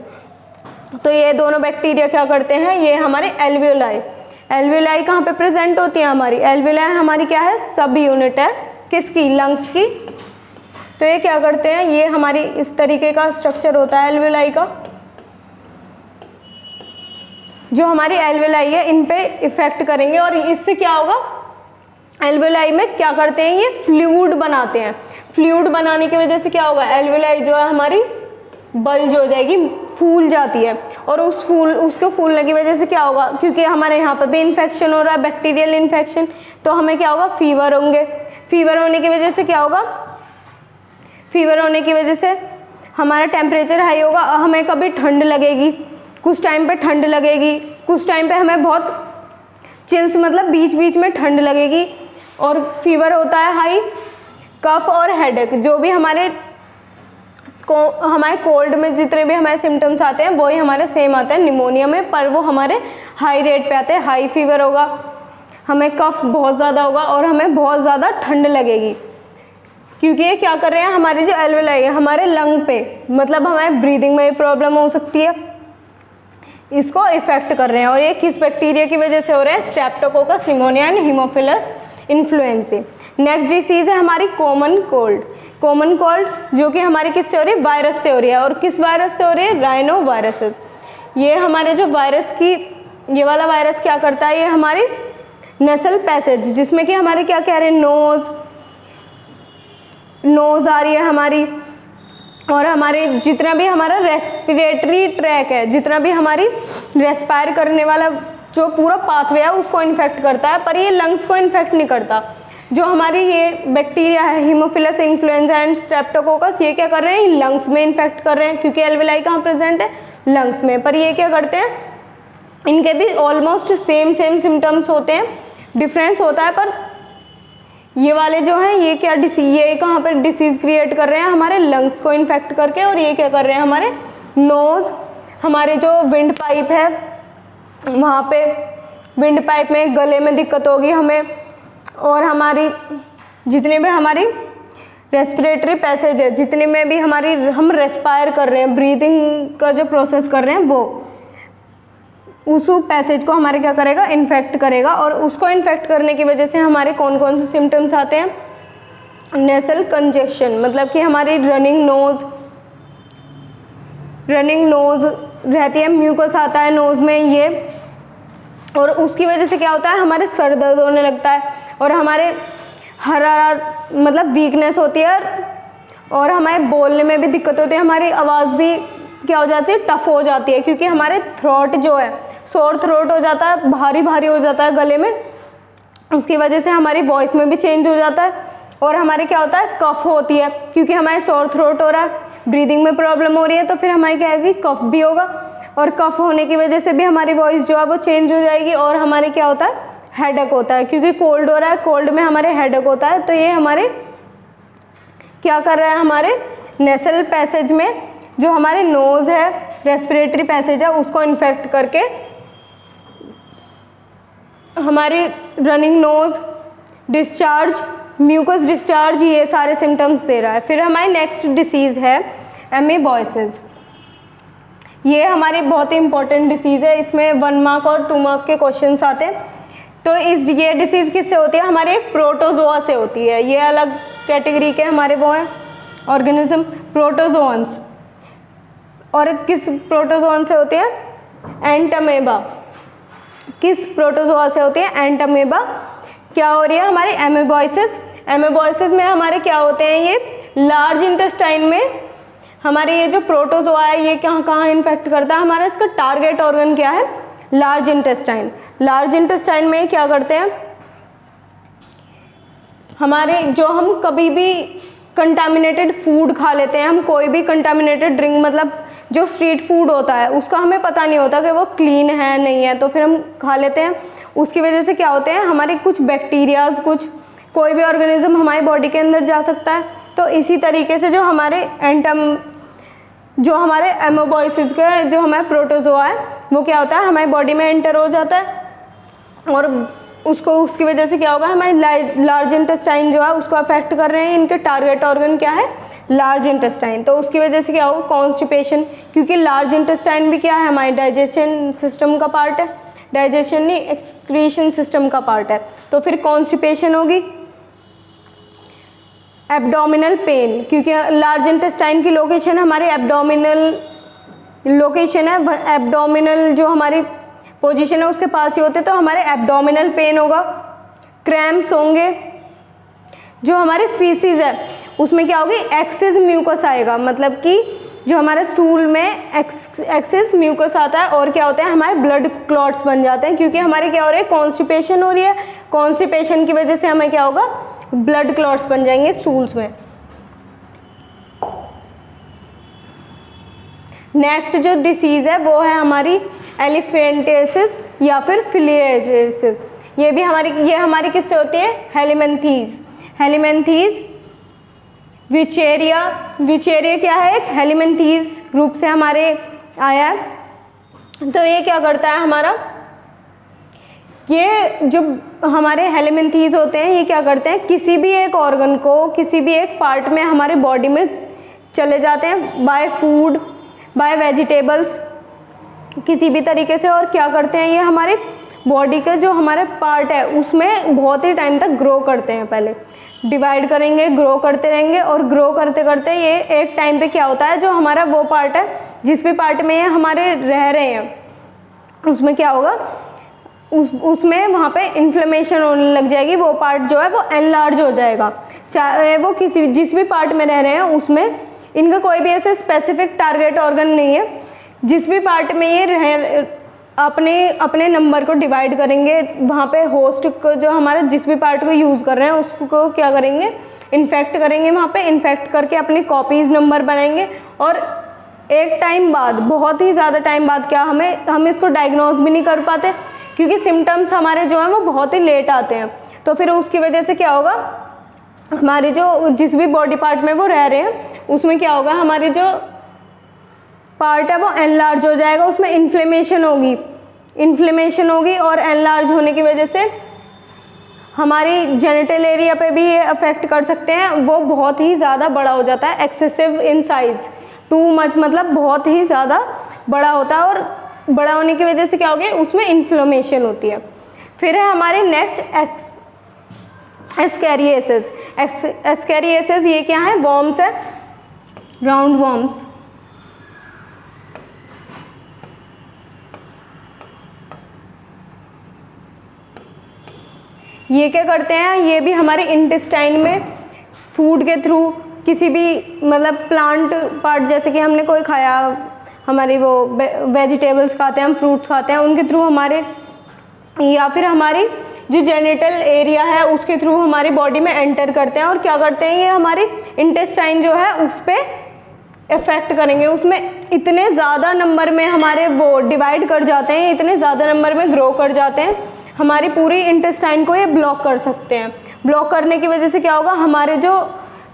तो ये दोनों बैक्टीरिया क्या करते हैं, ये हमारे एल्वियोलाई कहाँ पे प्रेजेंट होती है, हमारी एल्वियोलाई हमारी क्या है, सब यूनिट है किसकी, लंग्स की। तो ये क्या करते हैं, ये हमारी इस तरीके का स्ट्रक्चर होता है एल्वियोलाई का। जो हमारी एल्वियोलाई है इन पे इफेक्ट करेंगे, और इससे क्या होगा, एल्वियोलाई में क्या करते हैं, ये फ्लूइड बनाते हैं। फ्लूइड बनाने की वजह से क्या होगा, एल्वियोलाई जो है हमारी बल्ज हो जाएगी, फूल जाती है, और उसको फूलने की वजह से क्या होगा, क्योंकि हमारे यहाँ पर भी इन्फेक्शन हो रहा है, बैक्टीरियल इन्फेक्शन, तो हमें क्या होगा, फीवर होंगे। फीवर होने की वजह से क्या होगा, फीवर होने की वजह से हमारा टेम्परेचर हाई होगा, हमें कभी ठंड लगेगी, कुछ टाइम पे ठंड लगेगी, कुछ टाइम पे हमें बहुत चिल्स, मतलब बीच बीच में ठंड लगेगी, और फीवर होता है हाई। कफ और हेडेक, जो भी हमारे कोल्ड में जितने भी हमारे सिम्टम्स आते हैं वही हमारे सेम आते हैं निमोनिया में, पर वो हमारे हाई रेट पे आते हैं। हाई फीवर होगा, हमें कफ बहुत ज़्यादा होगा, और हमें बहुत ज़्यादा ठंड लगेगी, क्योंकि ये क्या कर रहे हैं, हमारी जो एल्वियोलाई है हमारे लंग पे, मतलब हमें ब्रीदिंग में भी प्रॉब्लम हो सकती है, इसको इफेक्ट कर रहे हैं। और ये किस बैक्टीरिया की वजह से हो रहे हैं, Streptococcus pneumonia and Haemophilus influenza. Next disease है हमारी कॉमन कोल्ड। कॉमन कोल्ड जो कि हमारी किससे हो रही है, वायरस से हो रही है। और किस वायरस से हो रही है, राइनो वायरसेस। ये हमारे जो वायरस की, ये वाला वायरस क्या करता है, ये हमारी नेसल पैसेज, जिसमें कि हमारे क्या कह रहे हैं, नोज आ रही है हमारी, और हमारे जितना भी हमारा रेस्पिरेटरी ट्रैक है, जितना भी हमारी रेस्पायर करने वाला जो पूरा पाथवे है उसको इन्फेक्ट करता है, पर ये लंग्स को इन्फेक्ट नहीं करता। जो हमारी ये बैक्टीरिया है हीमोफिलस इन्फ्लुएंजा एंड स्ट्रेप्टोकोकस, ये क्या कर रहे हैं, लंग्स में इन्फेक्ट कर रहे हैं, क्योंकि एल्वेलाई कहाँ प्रेजेंट है, लंग्स में। पर ये क्या करते हैं, इनके भी ऑलमोस्ट सेम सिम्टम्स होते हैं, डिफरेंस होता है, पर ये वाले जो हैं ये क्या ये कहाँ पर डिसीज़ क्रिएट कर रहे हैं, हमारे लंग्स को इन्फेक्ट करके, और ये क्या कर रहे हैं, हमारे नोज़, हमारे जो विंड पाइप है वहाँ पे विंड पाइप में, गले में दिक्कत होगी हमें, और हमारी जितने भी हमारी रेस्पिरेटरी पैसेज है, जितने में भी हमारी हम रेस्पायर कर रहे हैं, ब्रीदिंग का जो प्रोसेस कर रहे हैं, वो उस पैसेज को हमारे क्या करेगा, इन्फेक्ट करेगा। और उसको इन्फेक्ट करने की वजह से हमारे कौन कौन से सिम्टम्स आते हैं, नेसल कंजेशन, मतलब कि हमारी रनिंग नोज़ रहती है, म्यूकस आता है नोज़ में ये, और उसकी वजह से क्या होता है, हमारे सर दर्द होने लगता है, और हमारे मतलब वीकनेस होती है, और हमारे बोलने में भी दिक्कत होती है, हमारी आवाज़ भी क्या हो जाती है, टफ हो जाती है, क्योंकि हमारे थ्रोट जो है सोर थ्रोट हो जाता है, भारी भारी हो जाता है गले में, उसकी वजह से हमारी वॉइस में भी चेंज हो जाता है, और हमारे क्या होता है, कफ होती है, क्योंकि हमारे सोर थ्रोट हो रहा है, ब्रीदिंग में प्रॉब्लम हो रही है, तो फिर हमारी क्या होगी, कफ भी होगा, और कफ होने की वजह से भी हमारी वॉइस जो है वो चेंज हो जाएगी, और हमारे क्या होता है, हेडेक होता है, क्योंकि कोल्ड हो रहा है, कोल्ड में हमारे हेडेक होता है। तो ये हमारे क्या कर रहा है, हमारे नेसल पैसेज में जो हमारे नोज़ है, रेस्पिरेटरी पैसेज है, उसको इन्फेक्ट करके हमारी running nose, discharge, mucus discharge, ये सारे सिम्टम्स दे रहा है। फिर हमारी नेक्स्ट डिसीज़ है एमीबॉयसिस। ये हमारी बहुत ही इंपॉर्टेंट डिसीज़ है, इसमें 1 मार्क और 2 मार्क के क्वेश्चंस आते हैं। तो ये डिसीज़ किससे होती है, हमारे एक प्रोटोजोआ से होती है। ये अलग कैटेगरी के हमारे वो हैं ऑर्गेनिज्म, प्रोटोजोन्स। और किस प्रोटोजोन से होती है, एंटामेबा। किस प्रोटोजोआ से होती है, एंटामेबा। क्या हो रही है, हमारे एमीबॉयसिस। एमीबॉयसिस में हमारे क्या होते हैं, ये लार्ज इंटेस्टाइन में हमारे ये जो प्रोटोजोआ है ये कहाँ इन्फेक्ट करता है, हमारा इसका टारगेट ऑर्गन क्या है, लार्ज इंटेस्टाइन। लार्ज इंटेस्टाइन में क्या करते हैं, हमारे जो हम कभी भी कंटामिनेटेड फूड खा लेते हैं, हम कोई भी कंटामिनेटेड ड्रिंक, मतलब जो स्ट्रीट फूड होता है उसका हमें पता नहीं होता कि वो क्लीन है नहीं है, तो फिर हम खा लेते हैं। उसकी वजह से क्या होते हैं, हमारे कुछ बैक्टीरियाज, कोई भी ऑर्गेनिज्म हमारी बॉडी के अंदर जा सकता है। तो इसी तरीके से जो हमारे एमीबॉयसिस का जो हमारा प्रोटोजोआ है वो क्या होता है, हमारी बॉडी में एंटर हो जाता है, और उसकी वजह से क्या होगा, हमारी लार्ज इंटेस्टाइन जो है उसको अफेक्ट कर रहे हैं। इनके टारगेट ऑर्गन क्या है, लार्ज इंटेस्टाइन। तो उसकी वजह से क्या होगा, कॉन्स्टिपेशन, क्योंकि लार्ज इंटेस्टाइन भी क्या है, हमारे डाइजेशन सिस्टम का पार्ट है, डाइजेशन नहीं एक्सक्रीशन सिस्टम का पार्ट है। तो फिर कॉन्स्टिपेशन होगी। एब्डोमिनल पेन, क्योंकि लार्ज इंटेस्टाइन की लोकेशन हमारी एब्डोमिनल लोकेशन है, एब्डोमिनल जो हमारी पोजीशन है उसके पास ही होते, तो हमारे एब्डोमिनल पेन होगा। क्रैम्प्स होंगे। जो हमारे फीसिस है उसमें क्या होगी, एक्सेस म्यूकस आएगा, मतलब कि जो हमारे स्टूल में एक्सेस म्यूकस आता है, और क्या होता है, हमारे ब्लड क्लॉट्स बन जाते हैं, क्योंकि हमारे क्या हो रहा है, कॉन्स्टिपेशन हो रही है। कॉन्स्टिपेशन की वजह से हमें क्या होगा, ब्लड क्लॉट्स बन जाएंगे स्टूल्स में। नेक्स्ट जो डिसीज़ है वो है हमारी एलिफेंटियासिस या फिर फिलिएरियासिस। ये हमारी किससे होती है, हेलिमेंथीज। विचेरिया क्या है, एक हेलिमेंथीज ग्रुप से हमारे आया है। तो ये क्या करता है, हमारा ये जो हमारे हेलिमेंथीज होते हैं ये क्या करते हैं, किसी भी एक ऑर्गन को, किसी भी एक पार्ट में हमारे बॉडी में चले जाते हैं, बाय फूड, बाय वेजिटेबल्स, किसी भी तरीके से, और क्या करते हैं, ये हमारे बॉडी के जो हमारे पार्ट है उसमें बहुत ही टाइम तक ग्रो करते हैं। पहले डिवाइड करेंगे, ग्रो करते रहेंगे, और ग्रो करते करते ये एक टाइम पे क्या होता है, जो हमारा वो पार्ट है जिस भी पार्ट में ये हमारे रह रहे हैं उसमें क्या होगा, उसमें वहाँ पे इन्फ्लेमेशन होने लग जाएगी, वो पार्ट जो है वो एनलार्ज हो जाएगा। चाहे वो जिस भी पार्ट में रह रहे हैं उसमें इनका कोई भी ऐसे स्पेसिफिक टारगेट ऑर्गन नहीं है, जिस भी पार्ट में ये अपने नंबर को डिवाइड करेंगे, वहाँ पे होस्ट को जो हमारा जिस भी पार्ट को यूज़ कर रहे हैं उसको क्या करेंगे, इन्फेक्ट करेंगे, वहाँ पे इन्फेक्ट करके अपनी कॉपीज़ नंबर बनाएंगे। और एक टाइम बाद, बहुत ही ज़्यादा टाइम बाद क्या हम इसको डायग्नोज भी नहीं कर पाते, क्योंकि सिम्टम्स हमारे जो हैं वो बहुत ही लेट आते हैं। तो फिर उसकी वजह से क्या होगा, हमारे जो जिस भी बॉडी पार्ट में वो रह रहे हैं उसमें क्या होगा, हमारी जो पार्ट है वो एनलार्ज हो जाएगा, उसमें इन्फ्लेमेशन होगी और एनलार्ज होने की वजह से हमारी जेनिटल एरिया पे भी ये अफेक्ट कर सकते हैं। वो बहुत ही ज़्यादा बड़ा हो जाता है, excessive in size, too much, मतलब बहुत ही ज़्यादा बड़ा होता है। और बड़ा होने की वजह से क्या हो गया, उसमें इन्फ्लेमेशन होती है। फिर है हमारे नेक्स्ट एस्कैरिएसिस। एस्कैरिएसिस ये क्या है, वॉर्म्स है, राउंड वॉर्म्स। ये क्या करते हैं, ये भी हमारे इंटेस्टाइन में फूड के थ्रू, किसी भी मतलब प्लांट पार्ट जैसे कि हमने कोई खाया, हमारी वो वेजिटेबल्स खाते हैं, हम फ्रूट्स खाते हैं, उनके थ्रू हमारे, या फिर हमारी जो जेनिटल एरिया है उसके थ्रू हमारी बॉडी में एंटर करते हैं। और क्या करते हैं, ये हमारी इंटेस्टाइन जो है उस पर इफेक्ट करेंगे। उसमें इतने ज़्यादा नंबर में हमारे वो डिवाइड कर जाते हैं, इतने ज़्यादा नंबर में ग्रो कर जाते हैं, हमारी पूरी इंटेस्टाइन को ये ब्लॉक कर सकते हैं। ब्लॉक करने की वजह से क्या होगा,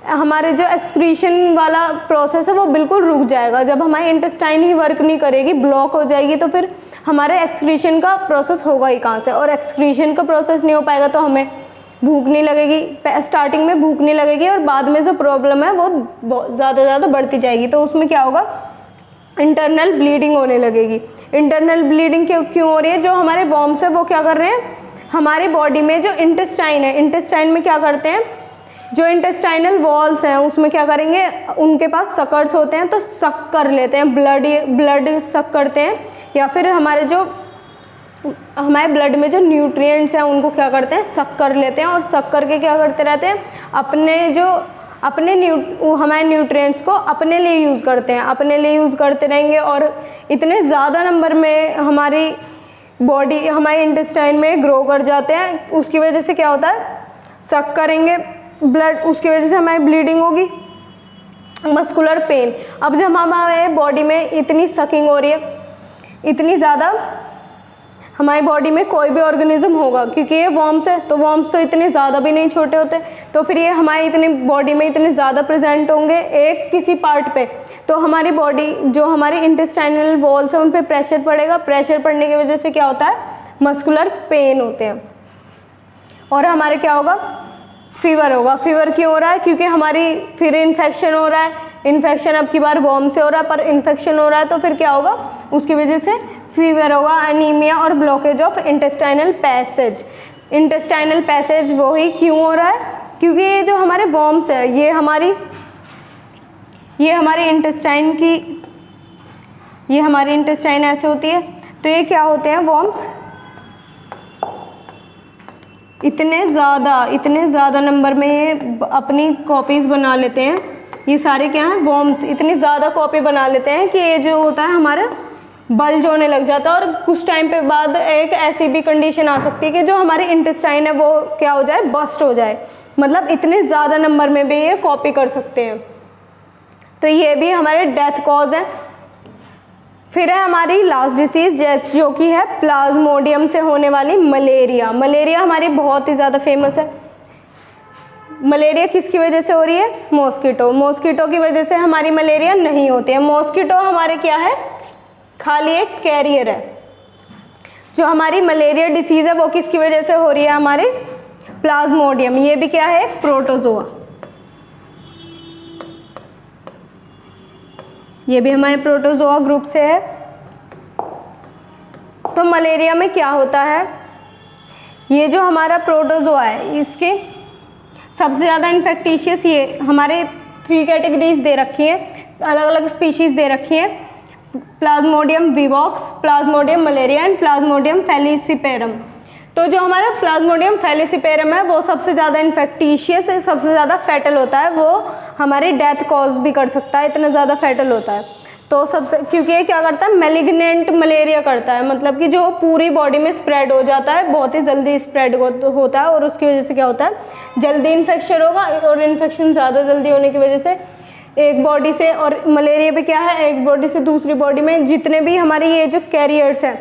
हमारे जो एक्सक्रीशन वाला प्रोसेस है वो बिल्कुल रुक जाएगा। जब हमारी इंटेस्टाइन ही वर्क नहीं करेगी, ब्लॉक हो जाएगी, तो फिर हमारे एक्सक्रीशन का प्रोसेस होगा ही कहाँ से। और एक्सक्रीशन का प्रोसेस नहीं हो पाएगा तो हमें भूख नहीं लगेगी, स्टार्टिंग में भूख नहीं लगेगी, और बाद में जो प्रॉब्लम है वो ज़्यादा बढ़ती जाएगी। तो उसमें क्या होगा, इंटरनल ब्लीडिंग होने लगेगी। इंटरनल ब्लीडिंग क्यों हो रही है, जो हमारे वॉर्म्स है वो क्या कर रहे हैं, हमारी बॉडी में जो इंटेस्टाइन है, इंटेस्टाइन में क्या करते हैं, जो इंटेस्टाइनल वॉल्स हैं उसमें क्या करेंगे, उनके पास सकर्स होते हैं, तो सक कर लेते हैं, ब्लड सक करते हैं, या फिर हमारे ब्लड में जो न्यूट्रिएंट्स हैं उनको क्या करते हैं, सक कर लेते हैं। और सक करके क्या करते रहते हैं, हमारे न्यूट्रिएंट्स को अपने लिए यूज़ करते हैं, अपने लिए यूज़ करते रहेंगे। और इतने ज़्यादा नंबर में हमारी बॉडी, हमारे इंटेस्टाइन में ग्रो कर जाते हैं। उसकी वजह से क्या होता है, सक करेंगे ब्लड, उसकी वजह से हमारी ब्लीडिंग होगी, मस्कुलर पेन। अब जब हमारे बॉडी में इतनी सकिंग हो रही है, इतनी ज़्यादा, हमारी बॉडी में कोई भी ऑर्गेनिज्म होगा, क्योंकि ये वॉर्म्स है, तो वॉर्म्स तो इतने ज़्यादा भी नहीं छोटे होते, तो फिर ये हमारी इतनी बॉडी में इतने ज़्यादा प्रेजेंट होंगे एक किसी पार्ट पे, तो हमारी बॉडी, जो हमारी इंटेस्टाइनल वॉल्स है उन पे प्रेशर पड़ेगा। प्रेशर पड़ने की वजह से क्या होता है, मस्कुलर पेन होते हैं। और हमारे क्या होगा, फीवर होगा। फीवर क्यों हो रहा है, क्योंकि हमारी फिर इन्फेक्शन हो रहा है, इन्फेक्शन अब की बार वॉर्म से हो रहा है, पर इन्फेक्शन हो रहा है, तो फिर क्या होगा, उसकी वजह से फीवर होगा, अनीमिया और blockage of intestinal passage. Intestinal passage वो ही क्यों हो रहा है, क्योंकि ये जो हमारे वॉर्म्स है, ये हमारी इंटेस्टाइन ऐसे होती है, तो ये क्या होते हैं, वॉर्म्स इतने ज़्यादा नंबर में ये अपनी कॉपीज़ बना लेते हैं। ये सारे क्या हैं, वॉर्म्स इतनी ज़्यादा कॉपी बना लेते हैं कि ये जो होता है हमारा बल्ज होने लग जाता है। और कुछ टाइम पे बाद एक ऐसी भी कंडीशन आ सकती है कि जो हमारी इंटेस्टाइन है वो क्या हो जाए, बस्ट हो जाए। मतलब इतने ज़्यादा नंबर में भी ये कॉपी कर सकते हैं, तो ये भी हमारे डेथ कॉज है। फिर है हमारी लास्ट डिसीज़, जो कि है प्लाज्मोडियम से होने वाली मलेरिया। मलेरिया हमारी बहुत ही ज़्यादा फेमस है। मलेरिया किसकी वजह से हो रही है, मॉस्किटो की वजह से हमारी मलेरिया नहीं होती है। मॉस्किटो हमारे क्या है, खाली एक कैरियर है। जो हमारी मलेरिया डिसीज़ है वो किसकी वजह से हो रही है, हमारे प्लाज्मोडियम। ये भी क्या है, प्रोटोजोआ। ये भी हमारे प्रोटोजोआ ग्रुप से है। तो मलेरिया में क्या होता है, ये जो हमारा प्रोटोजोआ है, इसके सबसे ज़्यादा इन्फेक्टिशियस, ये हमारे 3 कैटेगरीज दे रखी है, अलग अलग स्पीशीज़ दे रखी है, Plasmodium vivax, Plasmodium malaria and Plasmodium falciparum. तो जो हमारा प्लाज्मोडियम फैलिसिपेरम है वो सबसे ज़्यादा इन्फेक्टिशियस है, सबसे ज़्यादा फैटल होता है, वो हमारी डेथ कॉज भी कर सकता है, इतना ज़्यादा फैटल होता है। तो सबसे, क्योंकि ये क्या करता है, मैलिग्नेंट मलेरिया करता है, मतलब कि जो पूरी बॉडी में स्प्रेड हो जाता है, बहुत ही जल्दी स्प्रेड होता है, और उसकी वजह से क्या होता है, जल्दी इन्फेक्शन होगा, और इन्फेक्शन ज़्यादा जल्दी होने की वजह से एक बॉडी से, और मलेरिया पे क्या है, एक बॉडी से दूसरी बॉडी में जितने भी हमारे ये जो कैरियर्स हैं,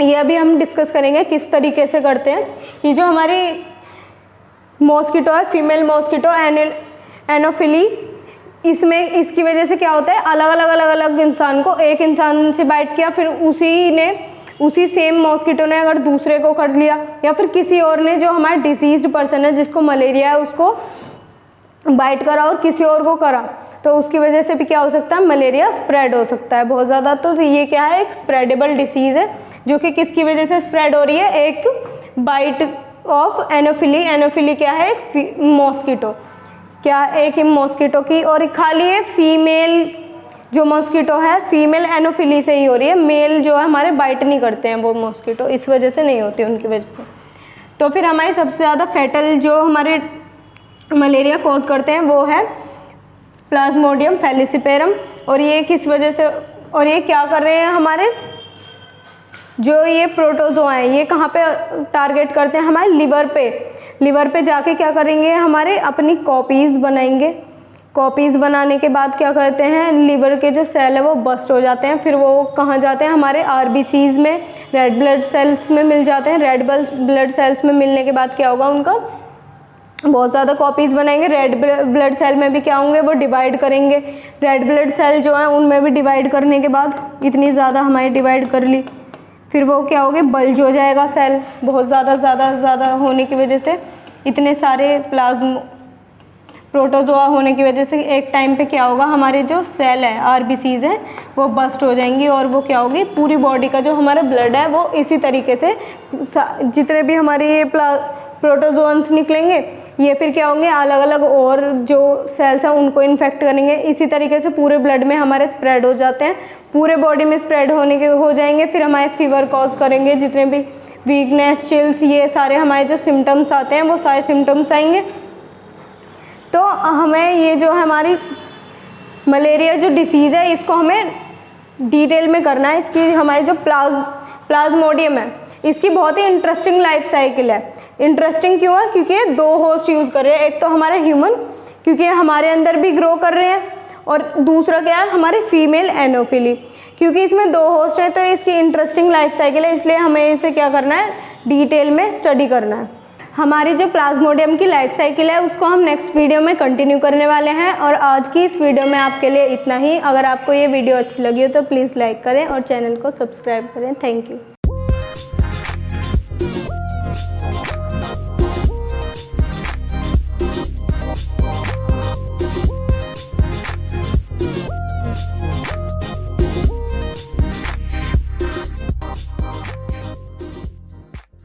ये अभी हम डिस्कस करेंगे किस तरीके से करते हैं। ये जो हमारी मॉस्किटो है, फीमेल मॉस्किटो एनोफिली, इसमें इसकी वजह से क्या होता है, अलग अलग इंसान को, एक इंसान से बाइट किया, फिर उसी सेम मॉस्किटो ने अगर दूसरे को कर लिया, या फिर किसी और ने जो हमारा डिसीज्ड पर्सन है जिसको मलेरिया है उसको बाइट करा और किसी और को करा, तो उसकी वजह से भी क्या हो सकता है, मलेरिया स्प्रेड हो सकता है बहुत ज़्यादा। तो ये क्या है, एक स्प्रेडेबल डिसीज़ है, जो कि किसकी वजह से स्प्रेड हो रही है, एक बाइट ऑफ एनोफिली। एनोफिली क्या है, एक मॉस्किटो, क्या एक मॉस्किटो की, और खाली ये फीमेल जो मॉस्किटो है फीमेल एनोफिली से ही हो रही है, मेल जो है हमारे बाइट नहीं करते हैं वो मॉस्किटो, इस वजह से नहीं होती उनकी वजह से। तो फिर हमारी सबसे ज़्यादा फैटल जो हमारे मलेरिया कॉज करते हैं वो है प्लाज्मोडियम फैलिसिपेरम, और ये किस वजह से, और ये क्या कर रहे हैं, हमारे जो ये प्रोटोजोआ हैं ये कहाँ पे टारगेट करते हैं, हमारे लिवर पे जाके क्या करेंगे, हमारे अपनी कॉपीज़ बनाएंगे। कॉपीज़ बनाने के बाद क्या करते हैं, लिवर के जो सेल है वो बस्ट हो जाते हैं, फिर वो कहाँ जाते हैं, हमारे आरबीसीज में, रेड ब्लड सेल्स में मिल जाते हैं। रेड ब्लड सेल्स में मिलने के बाद क्या होगा, उनका बहुत ज़्यादा कॉपीज़ बनाएंगे। रेड ब्लड सेल में भी क्या होंगे, वो डिवाइड करेंगे। रेड ब्लड सेल जो है उनमें भी डिवाइड करने के बाद, इतनी ज़्यादा हमारी डिवाइड कर ली, फिर वो क्या हो गया, बल्ज हो जाएगा सेल, बहुत ज़्यादा होने की वजह से, इतने सारे प्रोटोजोआ होने की वजह से एक टाइम पे क्या होगा, हमारे जो सेल है आरबीसीज हैं वो बस्ट हो जाएंगी, और वो क्या होगी, पूरी बॉडी का जो हमारा ब्लड है वो इसी तरीके से, जितने भी हमारे ये प्रोटोजोन्स निकलेंगे ये फिर क्या होंगे, अलग अलग और जो सेल्स हैं उनको इन्फेक्ट करेंगे, इसी तरीके से पूरे ब्लड में हमारे स्प्रेड हो जाते हैं, पूरे बॉडी में स्प्रेड हो जाएंगे, फिर हमारे फीवर कॉज करेंगे, जितने भी वीकनेस, चिल्स, ये सारे हमारे जो सिम्टम्स आते हैं वो सारे सिम्टम्स आएंगे। तो हमें ये जो हमारी मलेरिया जो डिसीज़ है इसको हमें डिटेल में करना है। इसकी हमारी जो प्लाज्मोडियम है इसकी बहुत ही इंटरेस्टिंग लाइफ साइकिल है। इंटरेस्टिंग क्यों है, क्योंकि ये 2 होस्ट यूज़ कर रहे हैं, एक तो हमारे ह्यूमन, क्योंकि हमारे अंदर भी ग्रो कर रहे हैं, और दूसरा क्या है, हमारे फीमेल एनोफिली, क्योंकि इसमें 2 होस्ट हैं, तो इसकी इंटरेस्टिंग लाइफ साइकिल है, इसलिए हमें इसे क्या करना है, डिटेल में स्टडी करना है। हमारी जो प्लाज्मोडियम की लाइफ साइकिल है उसको हम नेक्स्ट वीडियो में कंटिन्यू करने वाले हैं, और आज की इस वीडियो में आपके लिए इतना ही। अगर आपको ये वीडियो अच्छी लगी हो तो प्लीज़ लाइक करें और चैनल को सब्सक्राइब करें। Thank you.